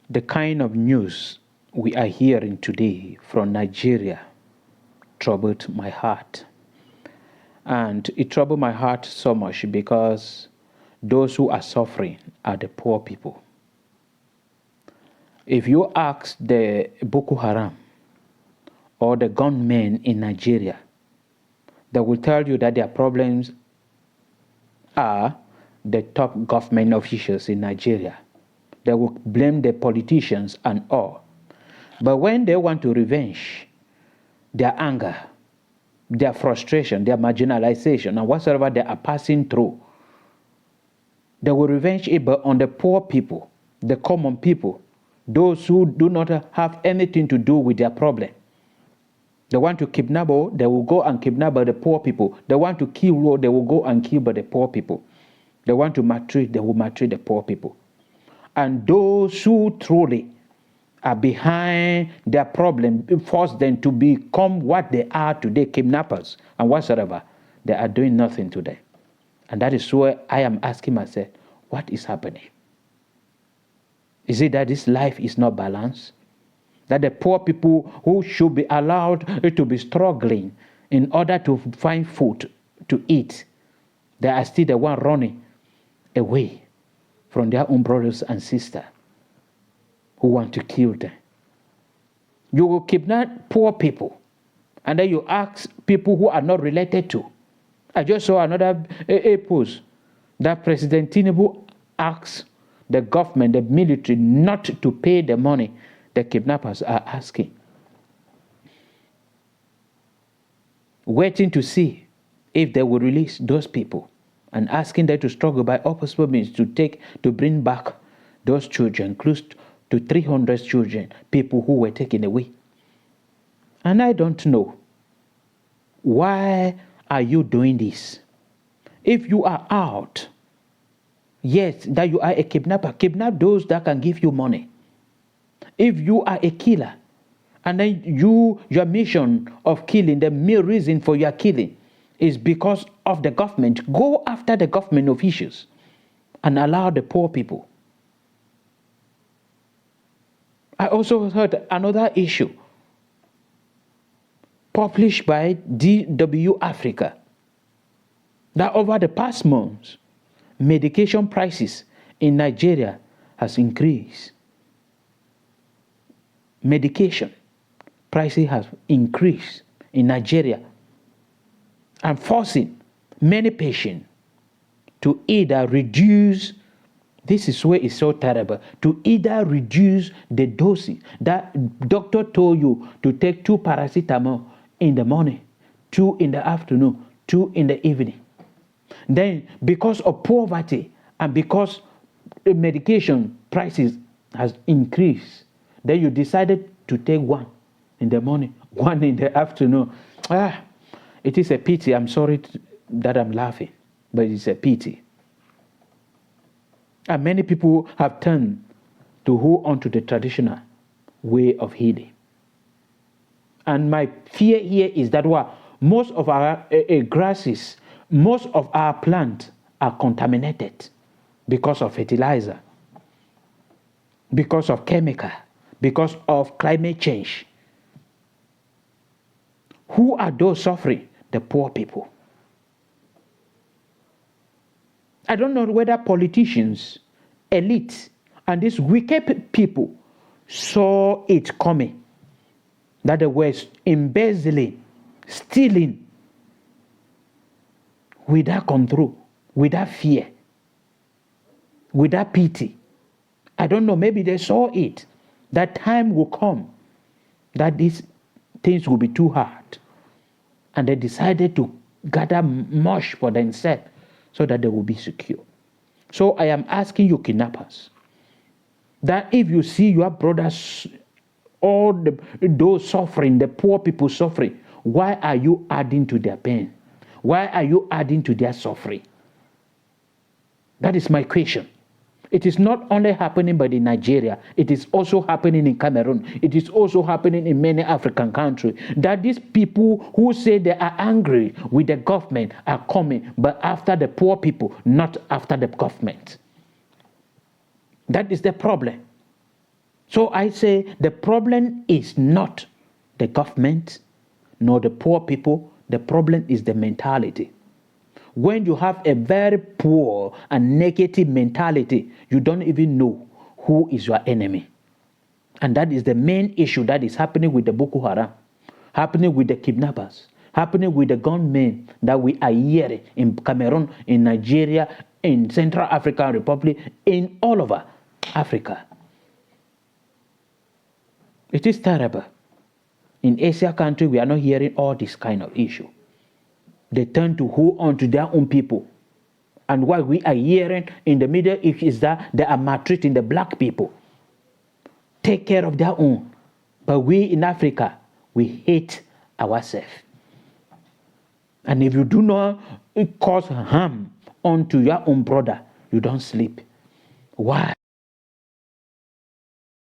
The kind of news we are hearing today from Nigeria troubled my heart. And it troubled my heart so much because those who are suffering are the poor people. If you ask the Boko Haram or the gunmen in Nigeria, they will tell you that their problems are the top government officials in Nigeria. They will blame the politicians and all. But when they want to revenge their anger, their frustration, their marginalization, and whatsoever they are passing through, they will revenge it on the poor people, the common people, those who do not have anything to do with their problem. They want to kidnap, they will go and kidnap the poor people. They want to kill, they will go and kill the poor people. They want to maltreat, they will maltreat the poor people. And those who truly are behind their problem, force them to become what they are today, kidnappers and whatsoever, they are doing nothing today. And that is where I am asking myself, what is happening? Is it that this life is not balanced? That the poor people who should be allowed to be struggling in order to find food to eat, they are still the one running away from their own brothers and sisters who want to kill them. You will kidnap poor people, and then you ask people who are not related to. I just saw another post that President Tinubu asks the government, the military, not to pay the money the kidnappers are asking. Waiting to see if they will release those people, and asking them to struggle by all possible means to bring back those children, close to 300 children, people who were taken away. And I don't know, why are you doing this? If you are out, yes, that you are a kidnapper, kidnap those that can give you money. If you are a killer, and then your mission of killing, the main reason for your killing is because of the government, go after the government officials and allow the poor people. I also heard another issue published by DW Africa that over the past months, medication prices in Nigeria has increased. Medication prices have increased in Nigeria and forcing many patients to either reduce, this is where it's so terrible, to either reduce the dosing. That doctor told you to take 2 paracetamol in the morning, 2 in the afternoon, 2 in the evening. Then because of poverty and because the medication prices has increased, then you decided to take 1 in the morning, 1 in the afternoon. It is a pity. I'm sorry that I'm laughing, but it's a pity. And many people have turned to hold on to the traditional way of healing. And my fear here is that most of our grasses, most of our plants are contaminated because of fertilizer, because of chemical, because of climate change. Who are those suffering? The poor people. I don't know whether politicians, elites, and these wicked people saw it coming, that they were embezzling, stealing, without control, without fear, without pity. I don't know, maybe they saw it. That time will come that these things will be too hard. And they decided to gather much for themselves so that they will be secure. So I am asking you, kidnappers, that if you see your brothers, all those suffering, the poor people suffering, why are you adding to their pain? Why are you adding to their suffering? That is my question. It is not only happening but in Nigeria, it is also happening in Cameroon. It is also happening in many African countries. That these people who say they are angry with the government are coming, but after the poor people, not after the government. That is the problem. So I say the problem is not the government nor the poor people. The problem is the mentality. When you have a very poor and negative mentality, you don't even know who is your enemy. And that is the main issue that is happening with the Boko Haram, happening with the kidnappers, happening with the gunmen that we are hearing in Cameroon, in Nigeria, in Central African Republic, in all over Africa. It is terrible. In Asia country, we are not hearing all this kind of issue. They turn to hold on to their own people. And what we are hearing in the Middle East is that they are maltreating the black people. Take care of their own. But we in Africa, we hate ourselves. And if you do not cause harm unto your own brother, you don't sleep. Why?